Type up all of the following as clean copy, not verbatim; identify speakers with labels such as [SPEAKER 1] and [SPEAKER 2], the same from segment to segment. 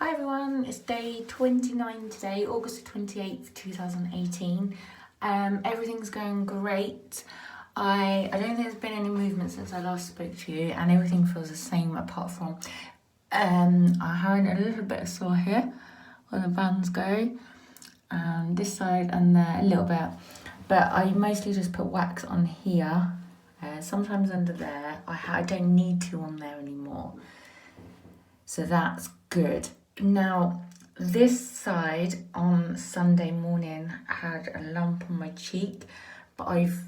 [SPEAKER 1] Hi everyone, it's day 29 today, August 28th, 2018. Everything's going great. I don't think there's been any movement since I last spoke to you, and everything feels the same apart from I had a little bit of sore here where the bands go, this side and there a little bit, but I mostly just put wax on here, sometimes under there. I don't need to on there anymore, so that's good. Now, this side on Sunday morning had a lump on my cheek, but I've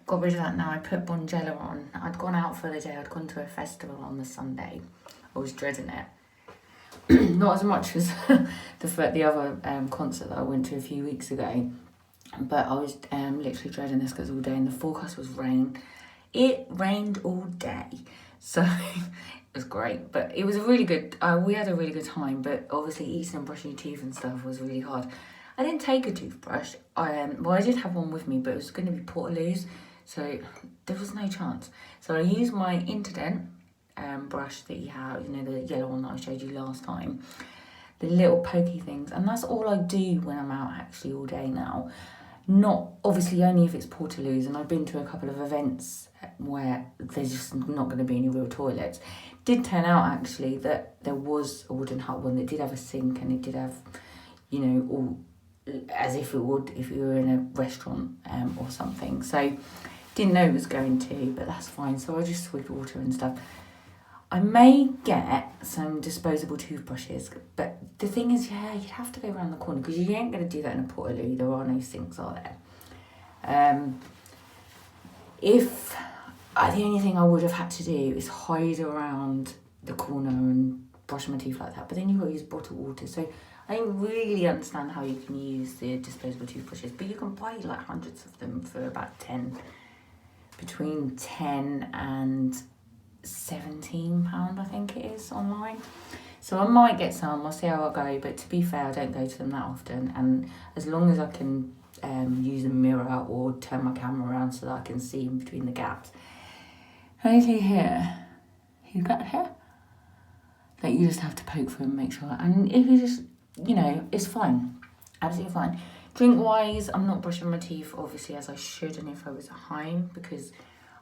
[SPEAKER 1] got rid of that now. I put Bonjela on. I'd gone out for the day. I'd gone to a festival on the Sunday. I was dreading it. Not as much as the other concert that I went to a few weeks ago, but I was literally dreading this because all day, and the forecast was rain. It rained all day, so it was great, but it was a really good, we had a really good time, but obviously eating and brushing your teeth and stuff was really hard. I didn't take a toothbrush. I did have one with me, but it was going to be Portaloos, so there was no chance. So I used my Interdent brush that you have, you know, the yellow one that I showed you last time, the little pokey things, and that's all I do when I'm out actually all day now. Not obviously only if it's Portaloos, and I've been to a couple of events where there's just not going to be any real toilets. Did turn out actually that there was a wooden hut one that did have a sink, and it did have, you know, all as if it would if you were in a restaurant or something. So didn't know it was going to, but that's fine. So I just swigged water and stuff. I may get some disposable toothbrushes, but the thing is, yeah, you'd have to go around the corner because you ain't going to do that in a Portaloo. There are no sinks, are there? The only thing I would have had to do is hide around the corner and brush my teeth like that, but then you've got to use bottled water. So I don't really understand how you can use the disposable toothbrushes, but you can buy like hundreds of them for about between 10 and £17, I think it is, online. So I might get some, I'll see how I go, but to be fair, I don't go to them that often, and as long as I can use a mirror or turn my camera around so that I can see in between the gaps. Anything here, you got here, that you just have to poke through and make sure, and if you just, you know, it's fine, absolutely fine. Drink wise, I'm not brushing my teeth obviously as I should, and if I was at home, because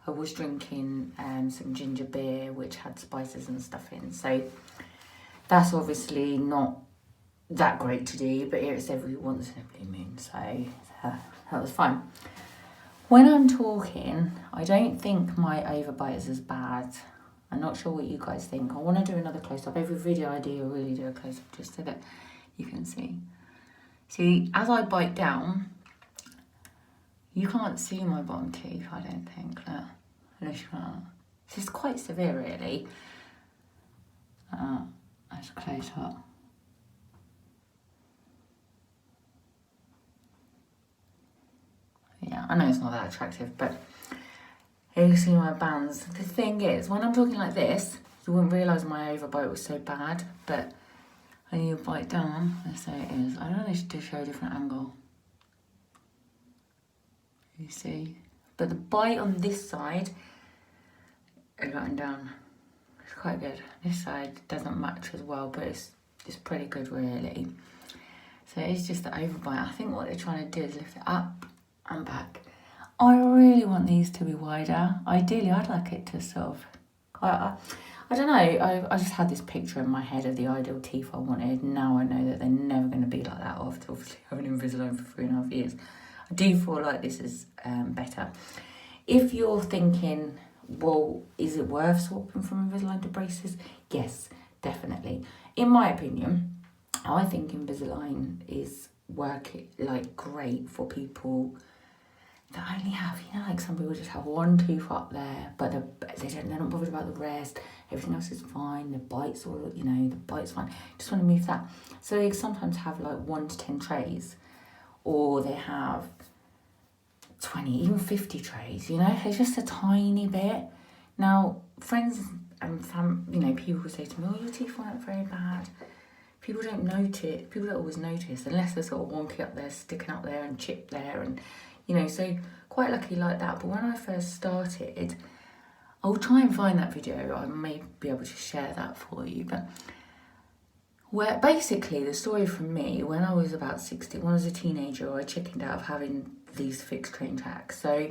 [SPEAKER 1] I was drinking some ginger beer which had spices and stuff in, so that's obviously not that great to do, but it's every once in a blue moon, so that was fine. When I'm talking, I don't think my overbite is as bad. I'm not sure what you guys think. I want to do another close-up. Every video I do, I really do a close-up just so that you can see. See, as I bite down, you can't see my bottom teeth, I don't think. Look, unless you can't. This is quite severe, really. Let's close up. Yeah, I know it's not that attractive, but here you see my bands. The thing is, when I'm talking like this, you wouldn't realise my overbite was so bad, but when you bite down, let's say it is. I don't know to show a different angle. You see? But the bite on this side is going down. It's quite good. This side doesn't match as well, but it's pretty good really. So it's just the overbite. I think what they're trying to do is lift it up and back. I really want these to be wider. Ideally, I'd like it to sort of, I don't know, I just had this picture in my head of the ideal teeth I wanted. Now I know that they're never going to be like that after obviously having Invisalign for 3.5 years. I do feel like this is better. If you're thinking, well, is it worth swapping from Invisalign to braces? Yes, definitely. In my opinion, I think Invisalign is great for people that only have, you know, like some people just have one tooth up there, but they're not bothered about the rest. Everything else is fine. The bite's all, you know, the bite's fine. Just want to move that. So they sometimes have like 1 to 10 trays, or they have 20, even 50 trays. You know, it's just a tiny bit. Now, friends and you know, people will say to me, "Oh, your teeth weren't very bad." People don't notice. People don't always notice unless they're sort of wonky up there, sticking up there, and chipped there, and you know, so quite lucky like that. But when I first started, I'll try and find that video. I may be able to share that for you. But Where basically the story from me, when I was about 16, when I was a teenager, I chickened out of having these fixed train tracks. So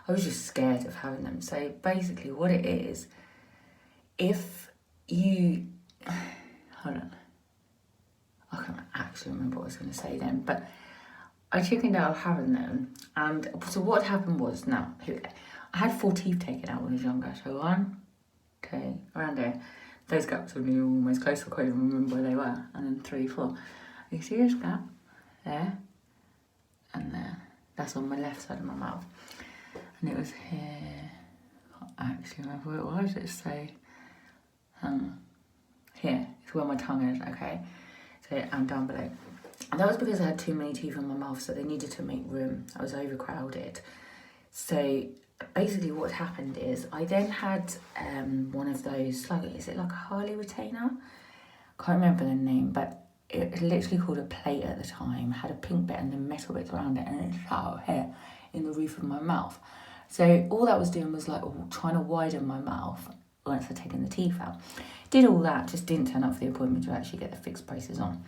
[SPEAKER 1] I was just scared of having them. So basically what it is, if you, hold on, I can't actually remember what I was going to say then, but I chickened out of having them. And so what happened was, now, here we go. I had 4 teeth taken out when I was younger. So 1, 2, around there. Those gaps were almost close, I can't even remember where they were. And then 3, 4. You see this gap? There. And there. That's on my left side of my mouth. And it was here. I can't actually remember what it was. It's so, here. It's where my tongue is, okay? So, and down below. And that was because I had too many teeth in my mouth, so they needed to make room. I was overcrowded. So basically what happened is I then had one of those, like, is it like a Harley retainer? Can't remember the name, but it was literally called a plate at the time. Had a pink bit and then metal bits around it, and it sat out here in the roof of my mouth. So all that was doing was like trying to widen my mouth once I'd taken the teeth out. Did all that, just didn't turn up for the appointment to actually get the fixed braces on.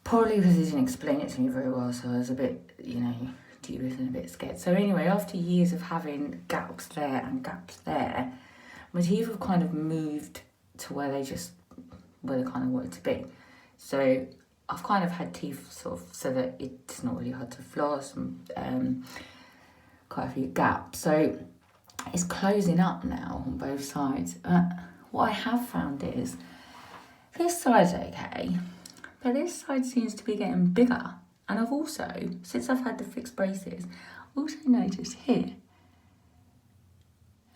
[SPEAKER 1] Probably because they didn't explain it to me very well, so I was a bit, dubious and a bit scared. So anyway, after years of having gaps there and gaps there, my teeth have kind of moved to where they kind of wanted to be. So I've kind of had teeth sort of so that it's not really hard to floss, and quite a few gaps. So it's closing up now on both sides. What I have found is this side's okay, but this side seems to be getting bigger. And I've also, since I've had the fixed braces, also noticed here.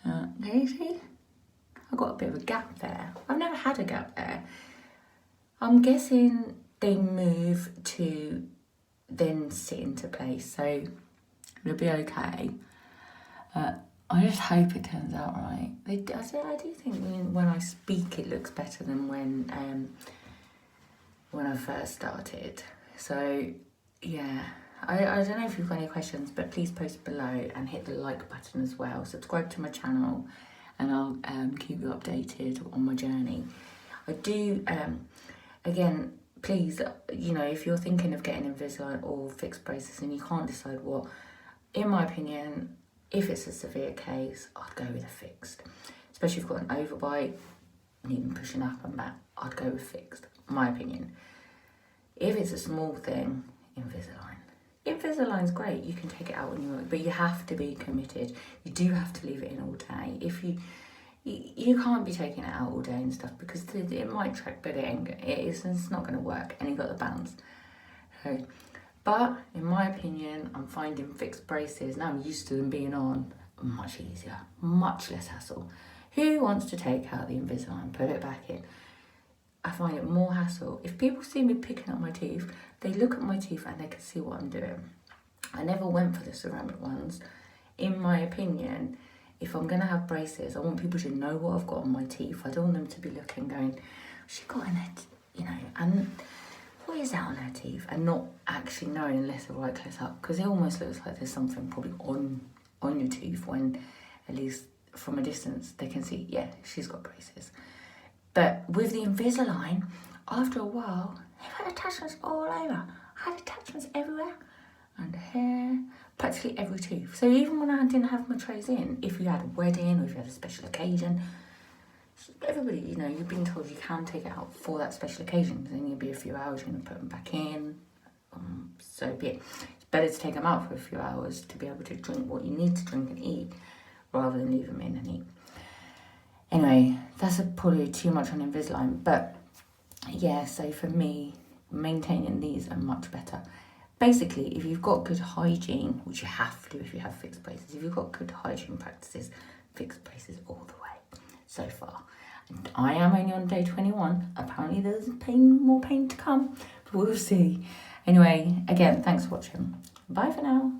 [SPEAKER 1] Can you see? I've got a bit of a gap there. I've never had a gap there. I'm guessing they move to then sit into place, so it'll be okay. I just hope it turns out right. I do think when I speak it looks better than when I first started. So yeah, I don't know if you've got any questions, but please post below and hit the like button as well. Subscribe to my channel and I'll keep you updated on my journey. I do, again, please, if you're thinking of getting Invisalign or fixed braces and you can't decide what, in my opinion, if it's a severe case, I'd go with a fixed. Especially if you've got an overbite, needing pushing up and back, I'd go with fixed, my opinion. If it's a small thing, Invisalign. Invisalign's great, you can take it out when you want, but you have to be committed. You do have to leave it in all day. If you can't be taking it out all day and stuff, because it might track, but it's not going to work, and you've got the bounce. So, but in my opinion, I'm finding fixed braces, now I'm used to them being on, much easier, much less hassle. Who wants to take out the Invisalign, put it back in? I find it more hassle. If people see me picking up my teeth, they look at my teeth and they can see what I'm doing. I never went for the ceramic ones. In my opinion, if I'm going to have braces, I want people to know what I've got on my teeth. I don't want them to be looking, going, she got in it, and what is that on her teeth? And not actually knowing unless they're right close up, because it almost looks like there's something probably on your tooth, when at least from a distance they can see, yeah, she's got braces. But with the Invisalign, after a while, they've had attachments all over. I had attachments everywhere, and here, practically every tooth. So even when I didn't have my trays in, if you had a wedding or if you had a special occasion, everybody, you've been told you can take it out for that special occasion, because then you'll be a few hours, you're going to put them back in, so be it. It's better to take them out for a few hours to be able to drink what you need to drink and eat, rather than leave them in and eat. Anyway, that's probably too much on Invisalign, but yeah, so for me, maintaining these are much better. Basically, if you've got good hygiene, which you have to if you have fixed braces, if you've got good hygiene practices, fixed braces all the way, so far. And I am only on day 21. Apparently there's more pain to come, but we'll see. Anyway, again, thanks for watching. Bye for now.